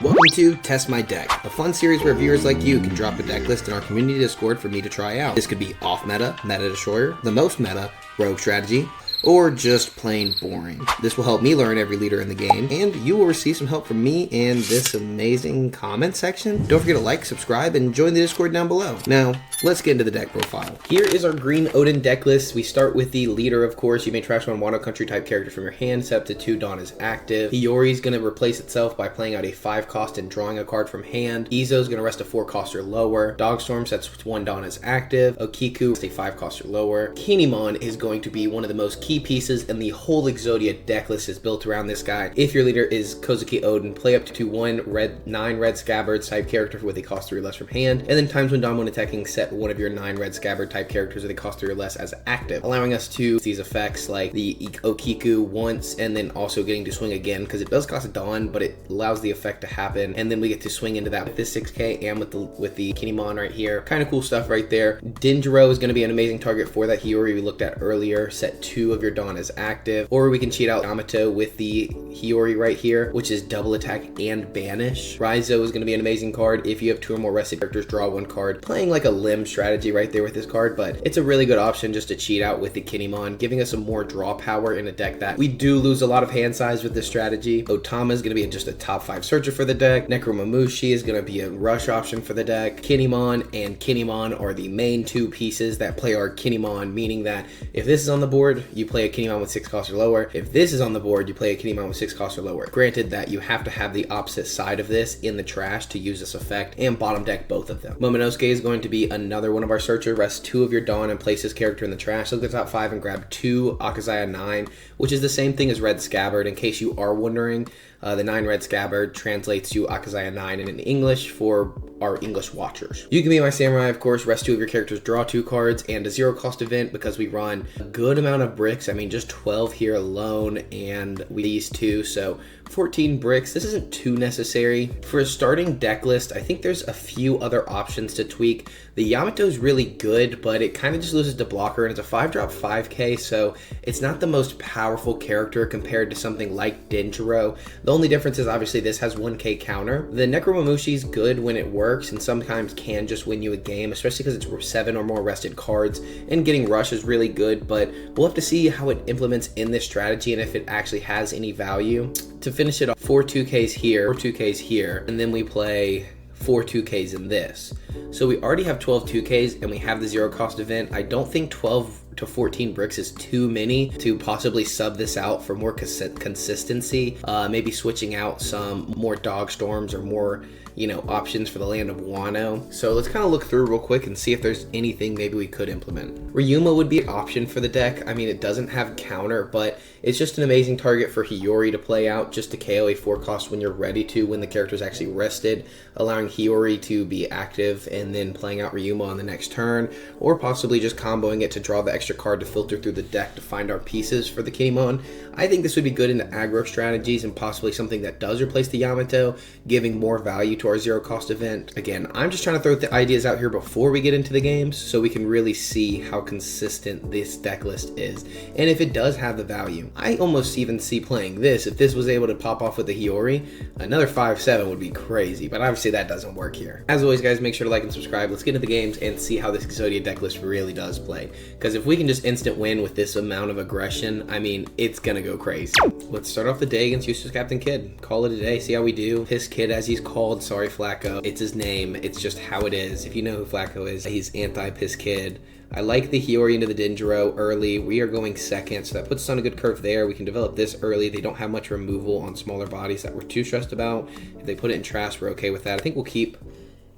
Welcome to Test My Deck, a fun series where viewers like you can drop a deck list in our community Discord for me to try out. This could be off meta, meta destroyer, the most meta, rogue strategy, or just plain boring. This will help me learn every leader in the game, and you will receive some help from me and this amazing comment section. Don't forget to like, subscribe, and join the Discord down below. Now, let's get into the deck profile. Here is our green Oden deck list. We start with the leader, of course. You may trash one Wano Country type character from your hand, set up to 2 Dawn is active. Hiyori is going to replace itself by playing out a 5 cost and drawing a card from hand. Izo is going to rest a 4 cost or lower. Dogstorm sets 1 Dawn is active. Okiku is a 5 cost or lower. Kinemon is going to be one of the most key pieces, and the whole EXODIA deck list is built around this guy. If your leader is Kozuki Oden, play up to 9 red scabbards type character with a cost 3 or less from hand, and then times when done when attacking, set one of your 9 red scabbard type characters with a cost 3 or less as active, allowing us to use these effects like the Okiku once, and then also getting to swing again, because it does cost a Dawn, but it allows the effect to happen, and then we get to swing into that with this 6k and with the Kinemon right here. Kind of cool stuff right there. Denjiro is going to be an amazing target for that Hiyori we looked at earlier. Set 2 of your Dawn as active, or we can cheat out Yamato with the Hiyori right here, which is double attack and banish. Raizo is going to be an amazing card. If you have 2 or more rested characters, draw 1 card. Playing like a limb strategy right there with this card, but it's a really good option just to cheat out with the Kinemon, giving us some more draw power in a deck that we do lose a lot of hand size with this strategy. Otama is going to be just a top 5 searcher for the deck. Necromamushi is going to be a rush option for the deck. Kinemon and Kinemon are the main 2 pieces that play our Kinemon, meaning that if this is on the board, you play a Kinemon with 6 costs or lower. If this is on the board, you play a Kinemon with 6 costs or lower. Granted that you have to have the opposite side of this in the trash to use this effect, and bottom deck both of them. Momonosuke is going to be another one of our searcher. Rest 2 of your Dawn and place this character in the trash. Look at the top 5 and grab 2 Akazaya 9, which is the same thing as Red Scabbard. In case you are wondering, the 9 red scabbard translates to Akazaya 9 in English for our English watchers. You can be my samurai, of course. Rest 2 of your characters, draw 2 cards, and a 0 cost event because we run a good amount of bricks. I mean, just 12 here alone, and these 2, so 14 bricks. This isn't too necessary. For a starting deck list, I think there's a few other options to tweak. The Yamato is really good, but it kind of just loses to blocker, and it's a 5-drop 5k, so it's not the most powerful character compared to something like Denjiro. The only difference is obviously this has 1k counter. The Necromamushi is good when it works, and sometimes can just win you a game, especially because it's 7 or more rested cards, and getting rush is really good, but we'll have to see how it implements in this strategy and if it actually has any value. To finish it off, 4 2ks here, 4 2ks here, and then we play 4 2ks in this. So we already have 12 2ks and we have the 0 cost event. I don't think 12 to 14 bricks is too many to possibly sub this out for more consistency. Maybe switching out some more dog storms or more, you know, options for the land of Wano. So let's kind of look through real quick and see if there's anything maybe we could implement. Ryuma would be an option for the deck. I mean, it doesn't have counter, but it's just an amazing target for Hiyori to play out, just to KO a 4 cost when you're ready to, when the character is actually rested, allowing Hiyori to be active and then playing out Ryuma on the next turn, or possibly just comboing it to draw the extra card to filter through the deck to find our pieces for the Kinemon. I think this would be good in the aggro strategies and possibly something that does replace the Yamato, giving more value to our 0 cost event. Again, I'm just trying to throw the ideas out here before we get into the games so we can really see how consistent this deck list is and if it does have the value. I almost even see playing this. If this was able to pop off with the Hiyori, another 5-7 would be crazy, but obviously that doesn't work here. As always, guys, make sure to like and subscribe. Let's get into the games and see how this EXODIA deck list really does play, because if we can just instant win with this amount of aggression, I mean, it's gonna go crazy. Let's start off the day against Useless Captain Kid. Call it a day, see how we do. Piss Kid, as he's called. Sorry, Flacco. It's his name. It's just how it is. If you know who Flacco is, he's anti-Piss Kid. I like the Hiyori into the Denjiro early. We are going second, so that puts us on a good curve there. We can develop this early. They don't have much removal on smaller bodies that we're too stressed about. If they put it in trash, we're okay with that. I think we'll keep.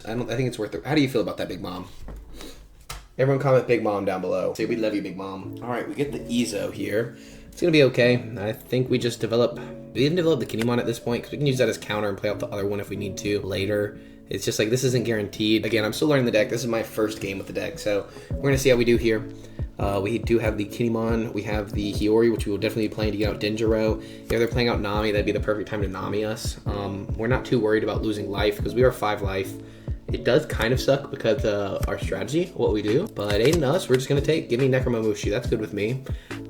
I think it's worth it. How do you feel about that, Big Mom? Everyone comment Big Mom down below. Say we love you, Big Mom. All right, we get the Izo here. It's gonna be okay. I think we just develop. We didn't develop the Kinemon at this point because we can use that as counter and play out the other one if we need to later. It's just like this isn't guaranteed. Again, I'm still learning the deck. This is my first game with the deck, so we're gonna see how we do here. We do have the Kinemon, we have the Hiyori, which we will definitely be playing to get out Denjiro. If they're playing out Nami, that'd be the perfect time to Nami us. We're not too worried about losing life because we are 5 life. It does kind of suck because our strategy, what we do, but ain't us. We're just gonna give me Necromamushi. That's good with me.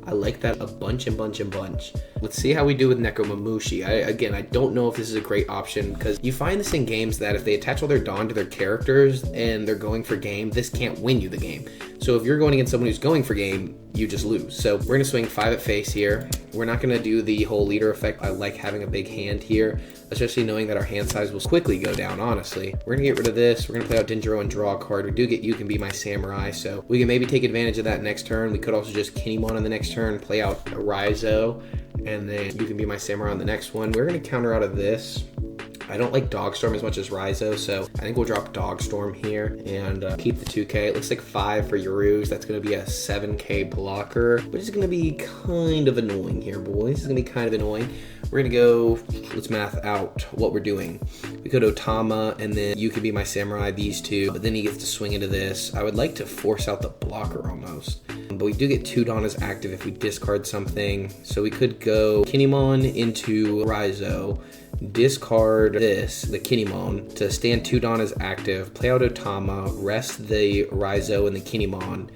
I like that a bunch and bunch and bunch. Let's see how we do with Nekomamushi. Again, I don't know if this is a great option because you find this in games that if they attach all their Dawn to their characters and they're going for game, this can't win you the game. So if you're going against someone who's going for game, you just lose. So we're gonna swing 5 at face here. We're not gonna do the whole leader effect. I like having a big hand here, especially knowing that our hand size will quickly go down, honestly. We're gonna get rid of this. We're gonna play out Denjiro and draw a card. We do get You Can Be My Samurai, so we can maybe take advantage of that next turn. We could also just Kinemon on the next turn, play out Raizo, and then You Can Be My Samurai on the next one. We're gonna counter out of this. I don't like Dogstorm as much as Raizo, so I think we'll drop Dogstorm here and keep the 2K. It looks like 5 for Yaru's. That's going to be a 7K blocker, which is going to be kind of annoying here, boys. It's going to be kind of annoying. We're going to go, let's math out what we're doing. We go to Otama, and then You Can Be My Samurai, these two, but then he gets to swing into this. I would like to force out the blocker almost, but we do get 2 Donnas active if we discard something. So we could go Kinemon into Raizo, discard this, the Kinemon, to stand 2 Donnas active, play out Otama, rest the Raizo and the Kinemon.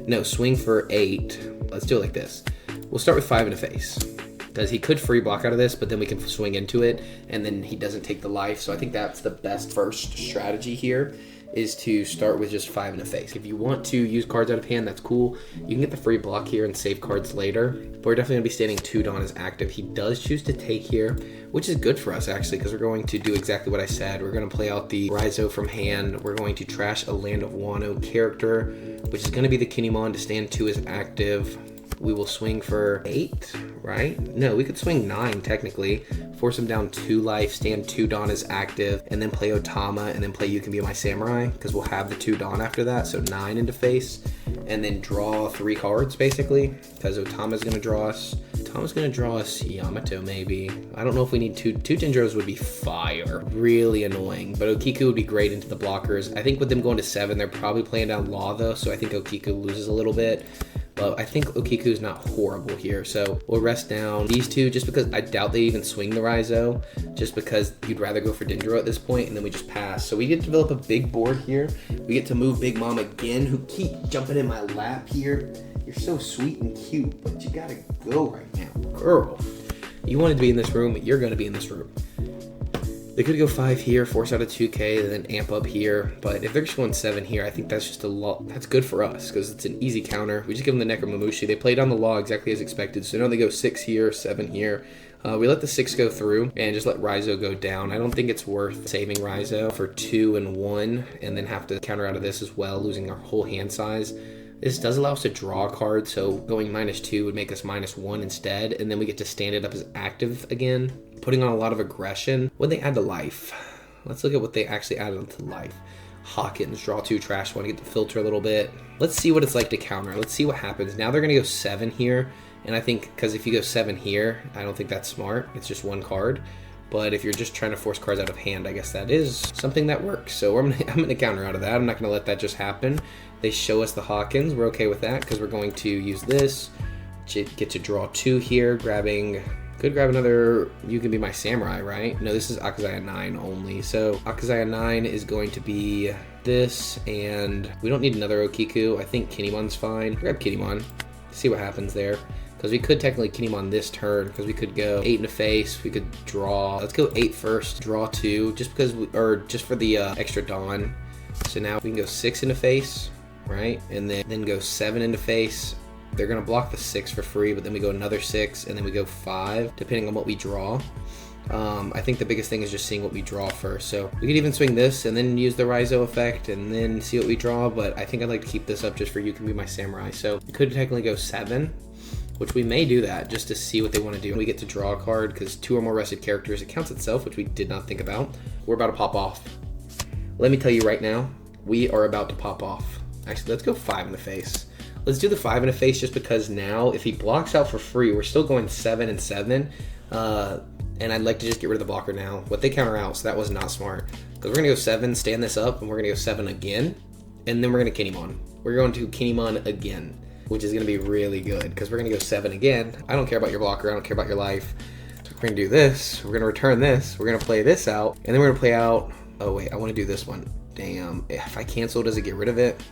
No, swing for 8. Let's do it like this. We'll start with 5 in the face, because he could free block out of this, but then we can swing into it, and then he doesn't take the life. So I think that's the best first strategy here, is to start with just 5 in the face. If you want to use cards out of hand, that's cool. You can get the free block here and save cards later, but we're definitely gonna be standing 2 Donnas active. He does choose to take here, which is good for us actually, because we're going to do exactly what I said. We're gonna play out the Raizo from hand. We're going to trash a Land of Wano character, which is gonna be the Kinemon to stand 2 as active. We will swing for 8, right? No, we could swing 9 technically. Force him down 2 life, stand 2 Donnas active, and then play Otama, and then play You Can Be My Samurai, because we'll have the 2 Dawn after that, so 9 into face, and then draw 3 cards basically, because Otama's gonna draw us. Otama's gonna draw us Yamato maybe. I don't know if we need 2 Tenjiros would be fire. Really annoying, but Okiku would be great into the blockers. I think with them going to 7, they're probably playing down Law though, so I think Okiku loses a little bit. But I think Okiku's not horrible here, so we'll rest down these 2 just because I doubt they even swing the Raizo, just because you'd rather go for Denjiro at this point, and then we just pass. So we get to develop a big board here. We get to move Big Mom again, who keep jumping in my lap here. You're so sweet and cute, but you gotta go right now. Girl, you wanted to be in this room, you're gonna be in this room. They could go 5 here, force out a 2K, and then amp up here. But if they're just going 7 here, I think that's just a lot. That's good for us, because it's an easy counter. We just give them the Nekomamushi. They played on the Law exactly as expected. So now they go 6 here, 7 here. We let the 6 go through and just let Raizo go down. I don't think it's worth saving Raizo for 2 and 1, and then have to counter out of this as well, losing our whole hand size. This does allow us to draw a card, so going -2 would make us -1 instead, and then we get to stand it up as active again, putting on a lot of aggression. What they add to life? Let's look at what they actually added to life. Hawkins, draw 2, trash 1, get the filter a little bit. Let's see what it's like to counter. Let's see what happens. Now they're gonna go 7 here, and I think, because if you go 7 here, I don't think that's smart. It's just 1 card. But if you're just trying to force cards out of hand, I guess that is something that works. So I'm gonna counter out of that. I'm not gonna let that just happen. They show us the Hawkins. We're okay with that because we're going to use this. Get to draw 2 here, grabbing, could grab another You Can Be My Samurai, right? No, this is Akazaya 9 only. So Akazaya 9 is going to be this, and we don't need another Okiku. I think Kinemon's fine. Grab Kinemon, see what happens there. Because we could technically Kinemon this turn, because we could go 8 in the face, we could draw, let's go 8 first, draw 2, just because, or just for the extra Dawn. So now we can go 6 in the face, right? And then go 7 in the face. They're gonna block the 6 for free, but then we go another 6, and then we go 5, depending on what we draw. I think the biggest thing is just seeing what we draw first. So we could even swing this and then use the Raizo effect and then see what we draw, but I think I'd like to keep this up just for You Can Be My Samurai. So we could technically go 7, which we may do that just to see what they want to do. We get to draw a card because 2 or more rested characters, it counts itself, which we did not think about. We're about to pop off. Let me tell you right now, we are about to pop off. Actually, let's go 5 in the face. Let's do the 5 in the face just because now, if he blocks out for free, we're still going 7 and 7. And I'd like to just get rid of the blocker now. What they counter out, so that was not smart. Because we're going to go 7, stand this up, and we're going to go 7 again. And then we're going to Kinemon. We're going to Kinemon again, which is going to be really good because we're going to go 7 again. I don't care about your blocker. I don't care about your life. So we're going to do this. We're going to return this. We're going to play this out. And then we're going to play out... Oh, wait. I want to do this one. Damn. If I cancel, does it get rid of it?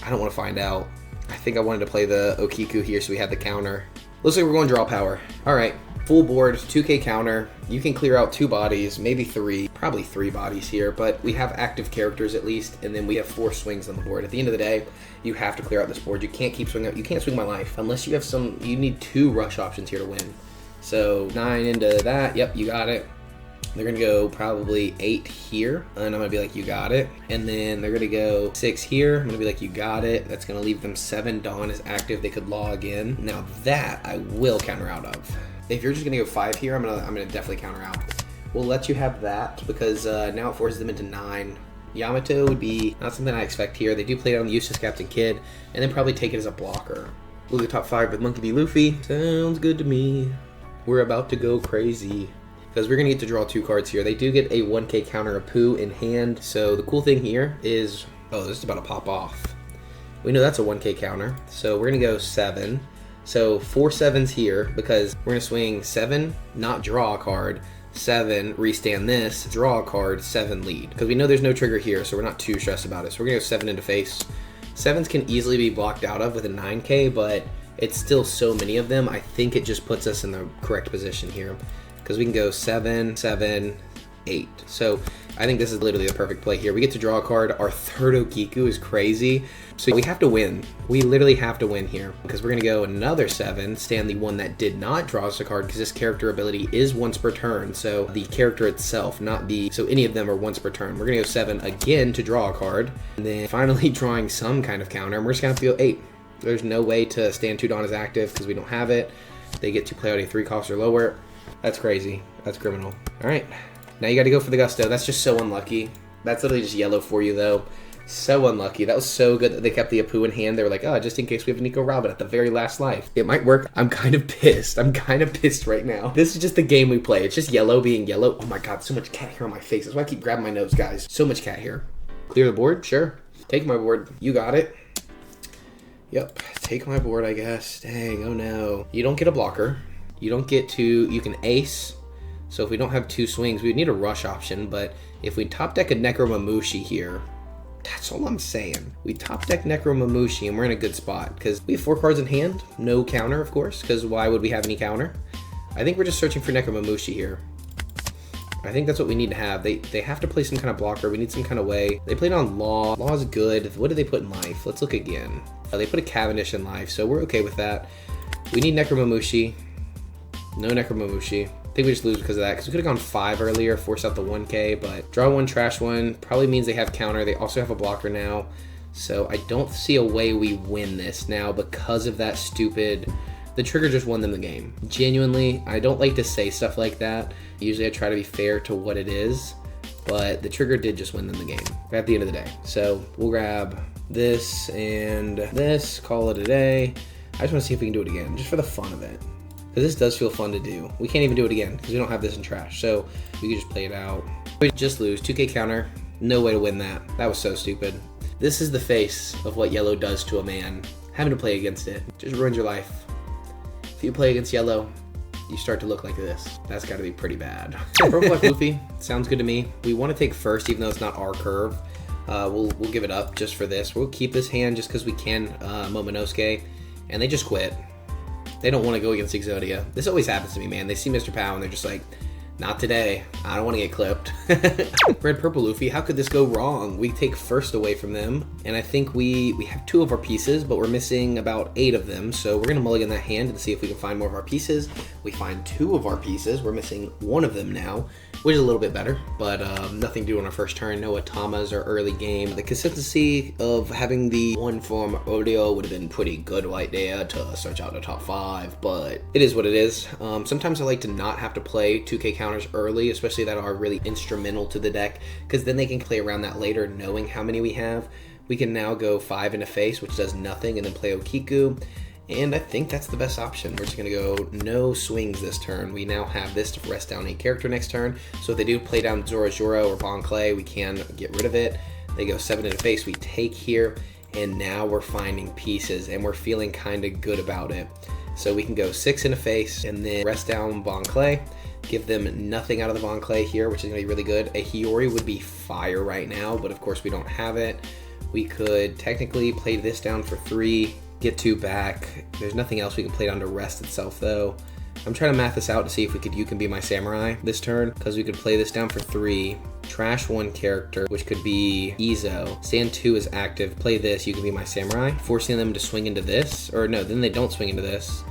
I don't want to find out. I think I wanted to play the Okiku here so we had the counter. Looks like we're going draw power. All right, full board, 2k counter. You can clear out 2 bodies, maybe 3, probably 3 bodies here, but we have active characters at least, and then we have 4 swings on the board. At the end of the day, you have to clear out this board. You can't keep swinging out. You can't swing my life unless you have you need 2 rush options here to win. So 9 into that, yep, you got it. They're gonna go probably 8 here, and I'm gonna be like, you got it. And then they're gonna go 6 here, I'm gonna be like, you got it. That's gonna leave them 7. Dawn is active, they could log in. Now that I will counter out of. If you're just gonna go 5 here, I'm gonna definitely counter out. We'll let you have that because now it forces them into 9. Yamato would be not something I expect here. They do play down the Useless Captain Kid, and then probably take it as a blocker. We'll go top 5 with Monkey D. Luffy. Sounds good to me. We're about to go crazy. Because we're going to get to draw 2 cards here. They do get a 1k counter of Pooh in hand. So the cool thing here is, oh, this is about to pop off. We know that's a 1k counter. So we're going to go 7. So 4 7s here because we're going to swing 7, not draw a card. 7, restand this, draw a card, 7 lead. Because we know there's no trigger here, so we're not too stressed about it. So we're going to go 7 into face. 7s can easily be blocked out of with a 9k, but it's still so many of them. I think it just puts us in the correct position here. Because we can go 7, 7, 8. So I think this is literally the perfect play here. We get to draw a card. Our 3rd Okiku is crazy. So we have to win. We literally have to win here. Because we're going to go another 7, stand the one that did not draw us a card, because this character ability is once per turn. So the character itself, not the... So any of them are once per turn. We're going to go 7 again to draw a card. And then finally drawing some kind of counter. And we're just going to have to go 8. There's no way to stand 2 Dawn as active because we don't have it. They get to play out a 3 cost or lower. That's crazy. That's criminal. All right. Now you got to go for the gusto. That's just so unlucky. That's literally just yellow for you, though. So unlucky. That was so good that they kept the Apu in hand. They were like, oh, just in case we have a Nico Robin at the very last life. It might work. I'm kind of pissed. I'm kind of pissed right now. This is just the game we play. It's just yellow being yellow. Oh my god, so much cat hair on my face. That's why I keep grabbing my nose, guys. So much cat hair. Clear the board? Sure. Take my board. You got it. Yep. Take my board, I guess. Dang, oh no. You don't get a blocker. You don't get to, you can ace. So if we don't have 2 swings, we would need a rush option. But if we top deck a Necromamushi here, that's all I'm saying. We top deck Necromamushi and we're in a good spot because we have 4 cards in hand. No counter, of course, because why would we have any counter? I think we're just searching for Necromamushi here. I think that's what we need to have. They have to play some kind of blocker. We need some kind of way. They played on Law. Law is good. What did they put in life? Let's look again. They put a Cavendish in life, so we're okay with that. We need Necromamushi. No Necromamushi. I think we just lose because of that, because we could have gone 5 earlier, force out the 1k, but draw 1, trash 1, probably means they have counter. They also have a blocker now, so I don't see a way we win this now because of that stupid... The trigger just won them the game. Genuinely, I don't like to say stuff like that. Usually I try to be fair to what it is, but the trigger did just win them the game at the end of the day. So we'll grab this and this, call it a day. I just want to see if we can do it again, just for the fun of it. Because this does feel fun to do. We can't even do it again because we don't have this in trash. So we can just play it out. We just lose. 2k counter. No way to win that. That was so stupid. This is the face of what yellow does to a man. Having to play against it just ruins your life. If you play against yellow, you start to look like this. That's got to be pretty bad. Purple Black Luffy. Sounds good to me. We want to take first even though it's not our curve. We'll give it up just for this. We'll keep this hand just because we can Momonosuke. And they just quit. They don't want to go against EXODIA. This always happens to me, man. They see Mr. Pow and they're just like, not today. I don't want to get clipped. Red Purple Luffy, how could this go wrong? We take first away from them. And I think we have 2 of our pieces, but we're missing about 8 of them. So we're going to mulligan that hand and see if we can find more of our pieces. We find 2 of our pieces. We're missing 1 of them now, which is a little bit better, but nothing to do on our first turn. No Atamas or early game. The consistency of having the 1 form Audio would have been pretty good right there to search out the top 5, but it is what it is. Sometimes I like to not have to play 2k counters early, especially that are really instrumental to the deck, because then they can play around that later knowing how many we have. We can now go 5 into face, which does nothing, and then play Okiku. And I think that's the best option. We're just going to go no swings this turn. We now have this to rest down a character next turn. So if they do play down Zorojuro or Bon Clay, we can get rid of it. They go 7 into face. We take here. And now we're finding pieces. And we're feeling kind of good about it. So we can go 6 into face. And then rest down Bon Clay. Give them nothing out of the Bon Clay here, which is going to be really good. A Hiyori would be fire right now. But of course we don't have it. We could technically play this down for 3. get 2 back. There's nothing else we can play down to rest itself though. I'm trying to math this out to see if we could You Can Be My Samurai this turn, because we could play this down for 3, trash 1 character, which could be Izo. Stand 2 is active, play this, You Can Be My Samurai, forcing them to swing into this, or no, then they don't swing into this.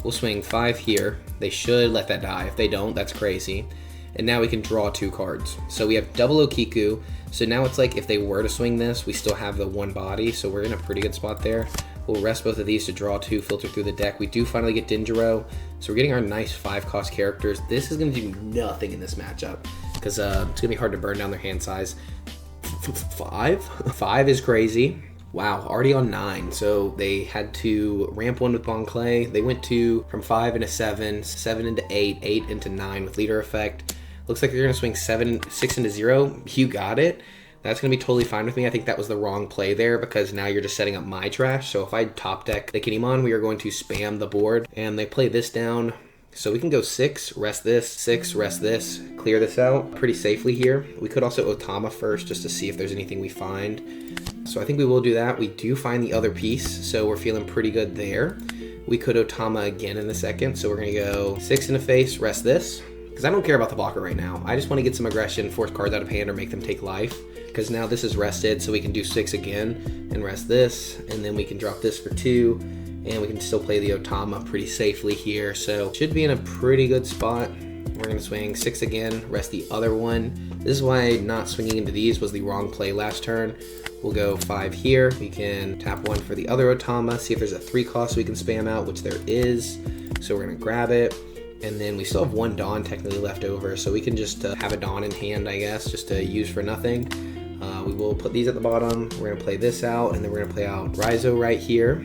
We'll swing 5 here. They should let that die. If they don't, that's crazy. And now we can draw 2 cards. So we have double Okiku. So now it's like if they were to swing this, we still have the 1 body, so we're in a pretty good spot there. We'll rest both of these to draw 2, filter through the deck. We do finally get Denjiro, so we're getting our nice 5-cost characters. This is going to do nothing in this matchup, because it's going to be hard to burn down their hand size. 5? 5 is crazy. Wow, already on 9. So they had to ramp 1 with Bon Clay. They went from 5 into 7, 7 into 8, 8 into 9 with leader effect. Looks like they're going to swing 6 into 0. You got it. That's going to be totally fine with me. I think that was the wrong play there, because now you're just setting up my trash. So if I top deck the Kinemon, we are going to spam the board. And they play this down. So we can go 6, rest this, 6, rest this, clear this out pretty safely here. We could also Otama first just to see if there's anything we find. So I think we will do that. We do find the other piece, so we're feeling pretty good there. We could Otama again in a second. So we're going to go 6 in the face, rest this. Because I don't care about the blocker right now. I just want to get some aggression, force cards out of hand, or make them take life. Because now this is rested, so we can do 6 again and rest this, and then we can drop this for 2, and we can still play the Otama pretty safely here. So should be in a pretty good spot. We're going to swing 6 again, rest the other one. This is why not swinging into these was the wrong play last turn. We'll go 5 here. We can tap 1 for the other Otama, see if there's a 3 cost we can spam out, which there is. So we're going to grab it. And then we still have 1 Dawn technically left over, so we can just have a Dawn in hand, I guess, just to use for nothing. We will put these at the bottom. We're going to play this out, and then we're going to play out Raizo right here.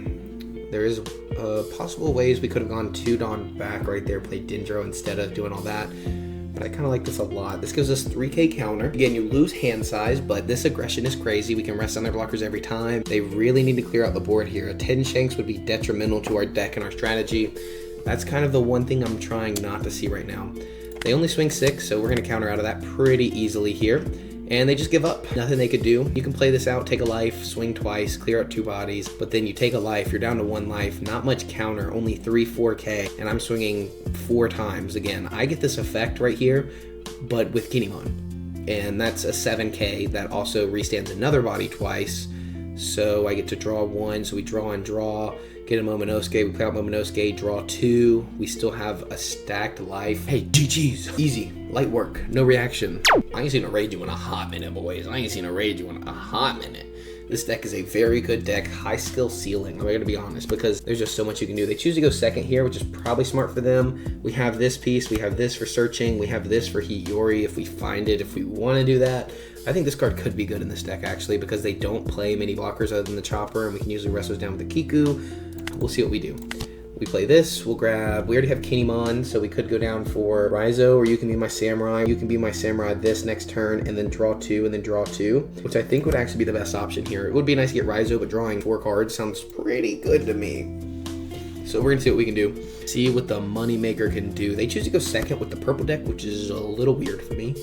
There is possible ways we could have gone 2 Dawn back right there, played Dendro instead of doing all that. But I kind of like this a lot. This gives us 3k counter. Again, you lose hand size, but this aggression is crazy. We can rest on their blockers every time. They really need to clear out the board here. A 10 Shanks would be detrimental to our deck and our strategy. That's kind of the one thing I'm trying not to see right now. They only swing 6, so we're going to counter out of that pretty easily here. And they just give up. Nothing they could do. You can play this out, take a life, swing twice, clear out 2 bodies, but then you take a life, you're down to 1 life, not much counter, only 4k, and I'm swinging 4 times. Again, I get this effect right here, but with Kinemon. And that's a 7k that also restands another body twice. So I get to draw 1, so we draw and draw, get a Momonosuke, we play out Momonosuke, draw 2, we still have a stacked life. Hey, GG's, easy, light work, no reaction. I ain't seen a reiju in a hot minute, boys. I ain't seen a reiju in a hot minute. This deck is a very good deck, high skill ceiling, I'm gonna be honest, because there's just so much you can do. They choose to go second here, which is probably smart for them. We have this piece, we have this for searching, we have this for Hiyori if we find it, if we wanna do that. I think this card could be good in this deck actually, because they don't play many blockers other than the Chopper, and we can usually rest those down with the Kiku. We'll see what we do. We play this, we'll grab, we already have Kinemon, so we could go down for Raizo, or You Can Be My Samurai. You Can Be My Samurai this next turn, and then draw 2, and then draw 2, which I think would actually be the best option here. It would be nice to get Raizo, but drawing 4 cards sounds pretty good to me. So we're gonna see what we can do. See what the Moneymaker can do. They choose to go second with the purple deck, which is a little weird for me,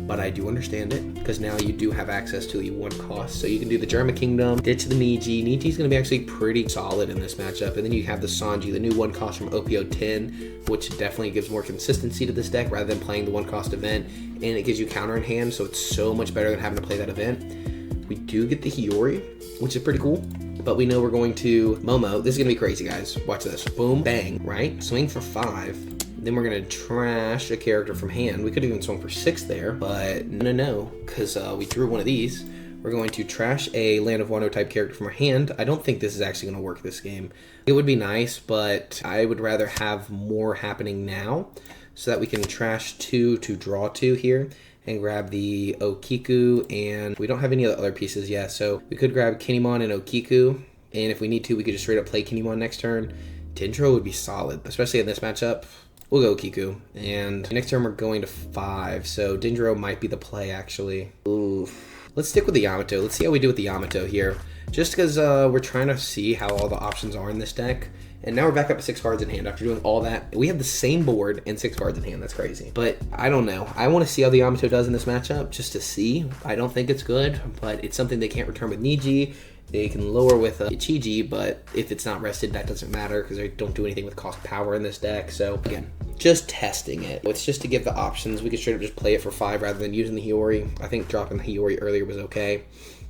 but I do understand it, because now you do have access to the 1 cost. So you can do the German Kingdom, ditch the Niji. Niji's going to be actually pretty solid in this matchup. And then you have the Sanji, the new 1 cost from OPO 10, which definitely gives more consistency to this deck rather than playing the 1 cost event. And it gives you counter in hand, so it's so much better than having to play that event. We do get the Hiyori, which is pretty cool. But we know we're going to Momo. This is going to be crazy, guys. Watch this. Boom, bang, right? Swing for 5. Then we're going to trash a character from hand. We could even swing for 6 there, but no, because we drew one of these. We're going to trash a Land of Wano type character from our hand. I don't think this is actually going to work this game. It would be nice, but I would rather have more happening now so that we can trash 2 to draw 2 here and grab the Okiku, and we don't have any of the other pieces yet, so we could grab Kinemon and Okiku, and if we need to, we could just straight up play Kinemon next turn. Dendro would be solid, especially in this matchup. We'll go Kiku, and next turn we're going to 5, so Dendro might be the play, actually. Oof. Let's stick with the Yamato. Let's see how we do with the Yamato here, just because we're trying to see how all the options are in this deck. And now we're back up to 6 cards in hand after doing all that. We have the same board and 6 cards in hand. That's crazy. But I don't know. I want to see how the Yamato does in this matchup, just to see. I don't think it's good, but it's something they can't return with Niji. They can lower with Ichiji, but if it's not rested, that doesn't matter because they don't do anything with cost power in this deck. So again, just testing it. It's just to give the options. We could straight up just play it for 5 rather than using the Hiyori. I think dropping the Hiyori earlier was okay.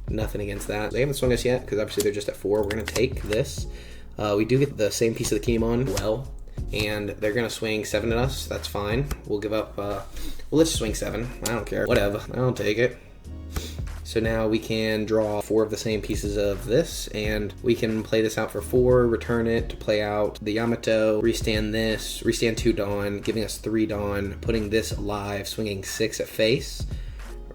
Nothing against that. They haven't swung us yet because obviously they're just at 4. We're going to take this. We do get the same piece of the Kinemon well, and they're going to swing 7 at us. That's fine. We'll give up, well, let's swing 7. I don't care. Whatever. I'll take it. So now we can draw 4 of the same pieces of this, and we can play this out for 4, return it to play out the Yamato, restand this, restand 2 Dawn, giving us 3 Dawn, putting this alive, swinging 6 at face.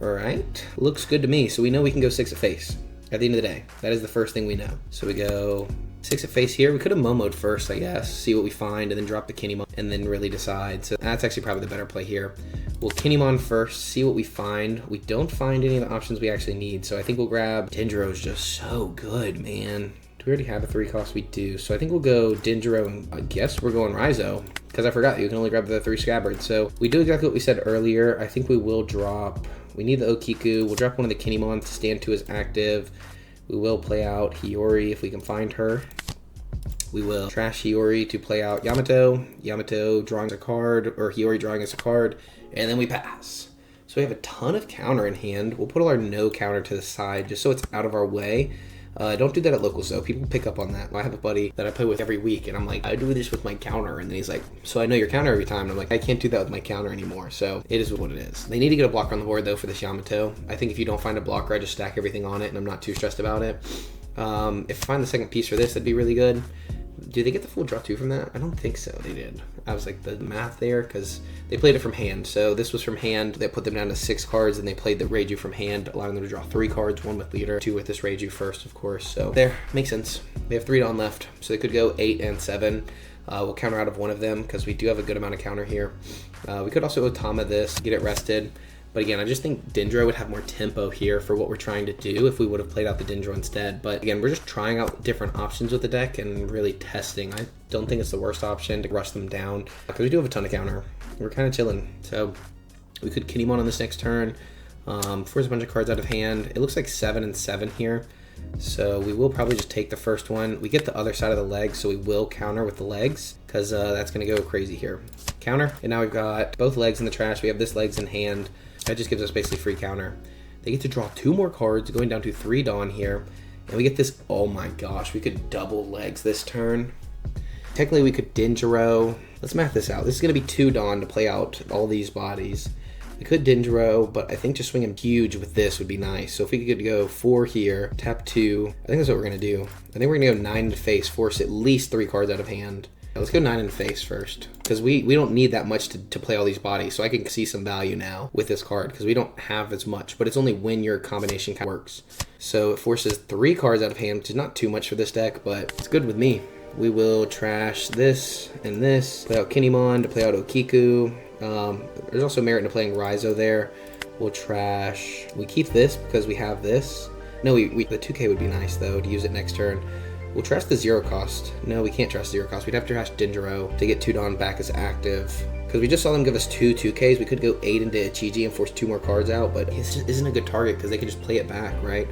Alright, looks good to me. So we know we can go 6 at face at the end of the day. That is the first thing we know. So we go 6 at face here. We could have Momo'd first, I guess, see what we find, and then drop the Kinemon, and then really decide. So that's actually probably the better play here. We'll Kinemon first, see what we find. We don't find any of the options we actually need, so I think we'll grab... Denjiro's just so good, man. Do we already have a 3 cost? We do. So I think we'll go Denjiro, and I guess we're going Raizo, because I forgot you can only grab the 3 Scabbards. So we do exactly what we said earlier. I think we will drop... We need the Okiku. We'll drop one of the Kinemon to stand 2 as active. We will play out Hiyori if we can find her. We will trash Hiyori to play out Yamato. Yamato drawing a card, or Hiyori drawing us a card, and then we pass. So we have a ton of counter in hand. We'll put all our no counter to the side just so it's out of our way. Don't do that at locals though. People pick up on that. I have a buddy that I play with every week, and I'm like, I do this with my counter, and then he's like, so I know your counter every time. And I'm like, I can't do that with my counter anymore. So it is what it is. They need to get a blocker on the board though for this Yamato. I think if you don't find a blocker, I just stack everything on it, and I'm not too stressed about it. If I find the second piece for this, that'd be really good. Do they get the full draw 2 from that? I don't think so. They did. I was like, the math there, because they played it from hand. So this was from hand. They put them down to 6 cards, and they played the reiju from hand, allowing them to draw 3 cards, 1 with leader, 2 with this reiju first, of course. So there, makes sense. They have 3 Dawn left, so they could go 8 and 7. We'll counter out of one of them, because we do have a good amount of counter here. We could also Otama this, get it rested. But again, I just think Dendro would have more tempo here for what we're trying to do if we would have played out the Dendro instead. But again, we're just trying out different options with the deck and really testing. I don't think it's the worst option to rush them down because we do have a ton of counter. We're kind of chilling. So we could Kinemon on this next turn. Force a bunch of cards out of hand. It looks like 7 and 7 here. So we will probably just take the first one. We get the other side of the legs, so we will counter with the legs because that's going to go crazy here. Counter, and now we've got both legs in the trash. We have this legs in hand. That just gives us basically free counter. They get to draw 2 more cards, going down to 3 Dawn here. And we get this, oh my gosh, we could double legs this turn. Technically we could Denjiro. Let's math this out. This is going to be 2 Dawn to play out all these bodies. We could Denjiro, but I think just swinging huge with this would be nice. So if we could go 4 here, tap 2, I think that's what we're going to do. I think we're going to go 9 to face, force at least 3 cards out of hand. Let's go 9 in face first, because we don't need that much to play all these bodies, so I can see some value now with this card, because we don't have as much, but it's only when your combination kind of works. So it forces 3 cards out of hand, which is not too much for this deck, but it's good with me. We will trash this and this, play out Kinemon to play out Okiku. There's also merit in playing Raizo there. We'll trash, we keep this because we have this. No, the 2K would be nice though, to use it next turn. We'll trash the 0 cost. No, we can't trash 0 cost. We'd have to trash Denjiro to get 2 Dawn back as active. Because we just saw them give us 2 2Ks. We could go 8 into Ichiji and force 2 more cards out, but it just isn't a good target because they can just play it back, right?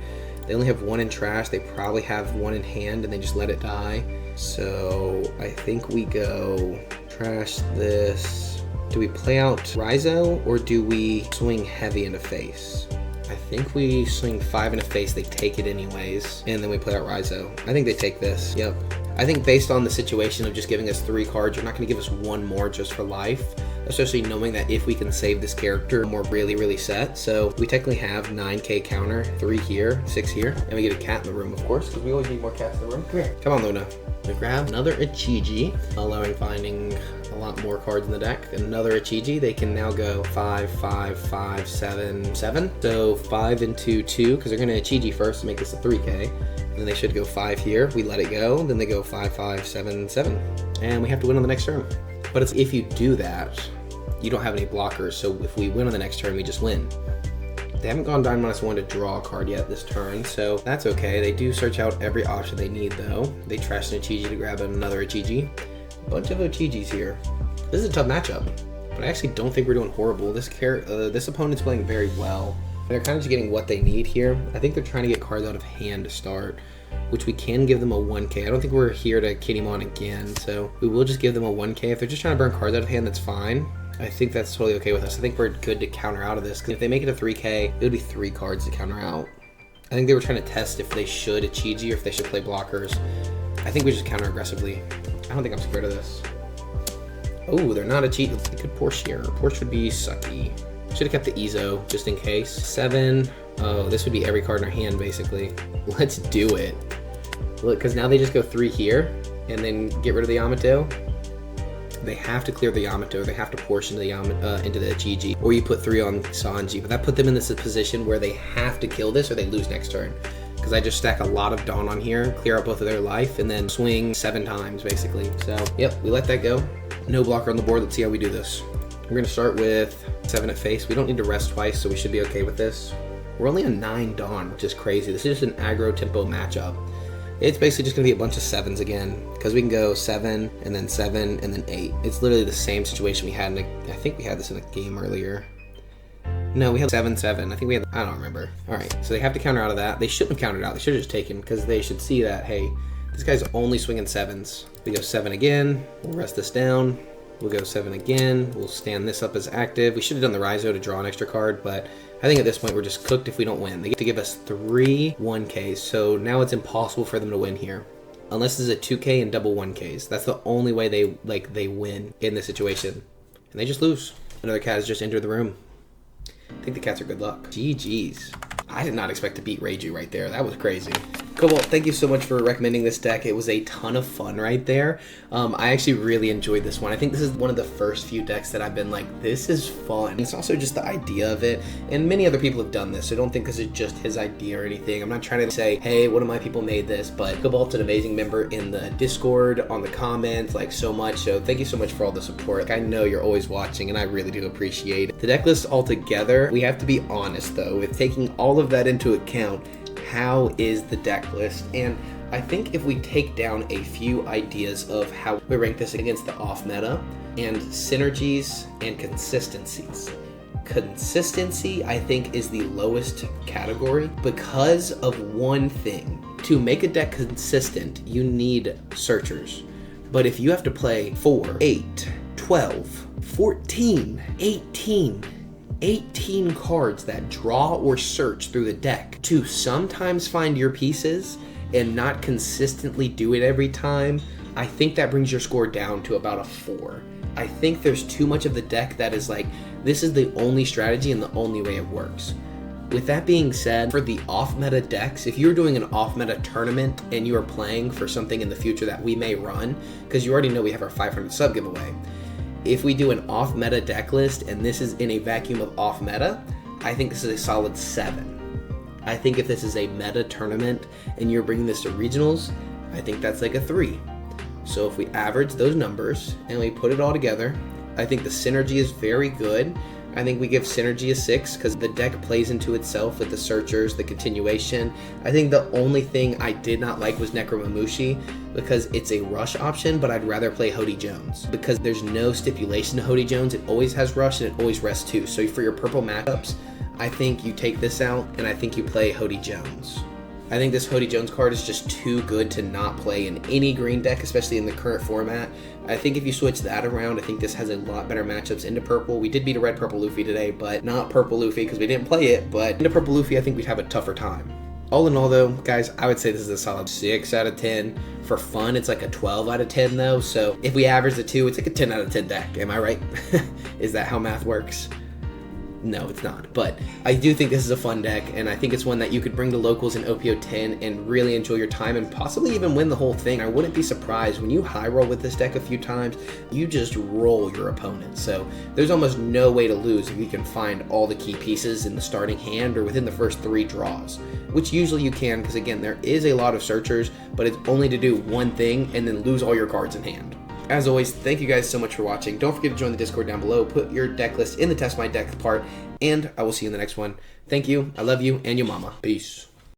They only have 1 in trash. They probably have 1 in hand and they just let it die. So I think we go trash this. Do we play out Raizo or do we swing heavy into face? I think we swing 5 in a face, they take it anyways, and then we play out Raizo. I think they take this, yep. I think based on the situation of just giving us 3 cards, you're not going to give us 1 more just for life, especially knowing that if we can save this character, we're really set. So we technically have 9k counter, 3 here, 6 here, and we get a cat in the room, of course, because we always need more cats in the room. Come here. Come on, Luna. We grab another Ichiji, allowing finding a lot more cards in the deck. Another Ichiji, they can now go 5, 5, 5, 7, 7. So 5 into 2, because they're going to Ichiji first to make this a 3k. And then they should go 5 here. We let it go. Then they go 5, 5, 7, 7. And we have to win on the next turn. But it's if you do that, you don't have any blockers. So if we win on the next turn, we just win. They haven't gone down -1 to draw a card yet this turn, so that's okay. They do search out every option they need, though. They trash an Ichiji to grab another Ichiji. Bunch of Ichijis here. This is a tough matchup, but I actually don't think we're doing horrible. This opponent's playing very well. They're kind of just getting what they need here. I think they're trying to get cards out of hand to start, which we can give them a 1k. I don't think we're here to kid him on again, so we will just give them a 1k. If they're just trying to burn cards out of hand, that's fine. I think that's totally okay with us. I think we're good to counter out of this, because if they make it a 3k, it would be 3 cards to counter out. I think they were trying to test if they should Ichiji or if they should play blockers. I think we just counter aggressively. I don't think I'm scared of this. Oh, they're not a cheat. They could Porsche here. Porsche would be sucky. Should have kept the Ezo just in case. 7. Oh, this would be every card in our hand basically. Let's do it. Look, because now they just go 3 here and then get rid of the Yamato. They have to clear the Yamato. They have to Porsche into the Ichiji. Or you put 3 on Sanji. But that put them in this position where they have to kill this or they lose next turn. Because I just stack a lot of Dawn on here, clear out both of their life, and then swing 7 times basically. So, yep, we let that go. No blocker on the board. Let's see how we do this. We're going to start with 7 at face. We don't need to rest twice, so we should be okay with this. We're only on 9 Dawn, which is crazy. This is just an aggro tempo matchup. It's basically just going to be a bunch of 7s again, because we can go 7, and then 7, and then 8. It's literally the same situation we had in I think we had this in a game earlier. No, we had 7-7. I think we had, I don't remember. All right, so they have to counter out of that. They shouldn't have countered out. They should have just taken, because they should see that, hey, this guy's only swinging 7s. We go 7 again. We'll rest this down. We'll go 7 again. We'll stand this up as active. We should have done the Raizo to draw an extra card, but I think at this point we're just cooked if we don't win. They get to give us 3 1Ks, so now it's impossible for them to win here. Unless this is a 2K and double 1Ks. That's the only way they win in this situation. And they just lose. Another cat has just entered the room. I think the cats are good luck. GG's. I did not expect to beat Reiju right there. That was crazy. Cool. Well, thank you so much for recommending this deck. It was a ton of fun right there. I actually really enjoyed this one. I think this is one of the first few decks that I've been like, this is fun. It's also just the idea of it. And many other people have done this, so don't think this is just his idea or anything. I'm not trying to say, hey, one of my people made this, but Cobalt's an amazing member in the Discord, on the comments, like so much. So thank you so much for all the support. I know you're always watching, and I really do appreciate it. The deck list altogether, we have to be honest though, with taking all of that into account, how is the deck list? And I think if we take down a few ideas of how we rank this against the off meta and synergies and consistencies. Consistency, I think, is the lowest category because of one thing. To make a deck consistent, you need searchers. But if you have to play 4, 8, 12, 14, 18 cards that draw or search through the deck to sometimes find your pieces and not consistently do it every time, I think that brings your score down to about a 4. I think there's too much of the deck that is like, this is the only strategy and the only way it works. With that being said, for the off-meta decks, if you're doing an off-meta tournament and you are playing for something in the future that we may run, because you already know we have our 500 sub giveaway, if we do an off-meta deck list and this is in a vacuum of off-meta, I think this is a solid 7. I think if this is a meta tournament and you're bringing this to regionals, I think that's like a 3. So if we average those numbers and we put it all together, I think the synergy is very good. I think we give synergy a 6 because the deck plays into itself with the searchers, the continuation. I think the only thing I did not like was Necromamushi because it's a rush option, but I'd rather play Hody Jones because there's no stipulation to Hody Jones. It always has rush and it always rests too. So for your purple matchups, I think you take this out and I think you play Hody Jones. I think this Hody Jones card is just too good to not play in any green deck, especially in the current format. I think if you switch that around, I think this has a lot better matchups into purple. We did beat a red purple Luffy today, but not purple Luffy because we didn't play it, but into purple Luffy, I think we'd have a tougher time. All in all though, guys, I would say this is a solid 6 out of 10. For fun, it's like a 12 out of 10 though, so if we average the 2, it's like a 10 out of 10 deck. Am I right? Is that how math works? No, it's not. But I do think this is a fun deck, and I think it's one that you could bring to locals in OPO 10 and really enjoy your time and possibly even win the whole thing. I wouldn't be surprised when you high roll with this deck a few times, you just roll your opponent. So there's almost no way to lose if you can find all the key pieces in the starting hand or within the first 3 draws, which usually you can because, again, there is a lot of searchers, but it's only to do one thing and then lose all your cards in hand. As always, thank you guys so much for watching. Don't forget to join the Discord down below. Put your deck list in the Test My Deck part, and I will see you in the next one. Thank you. I love you, and your mama. Peace.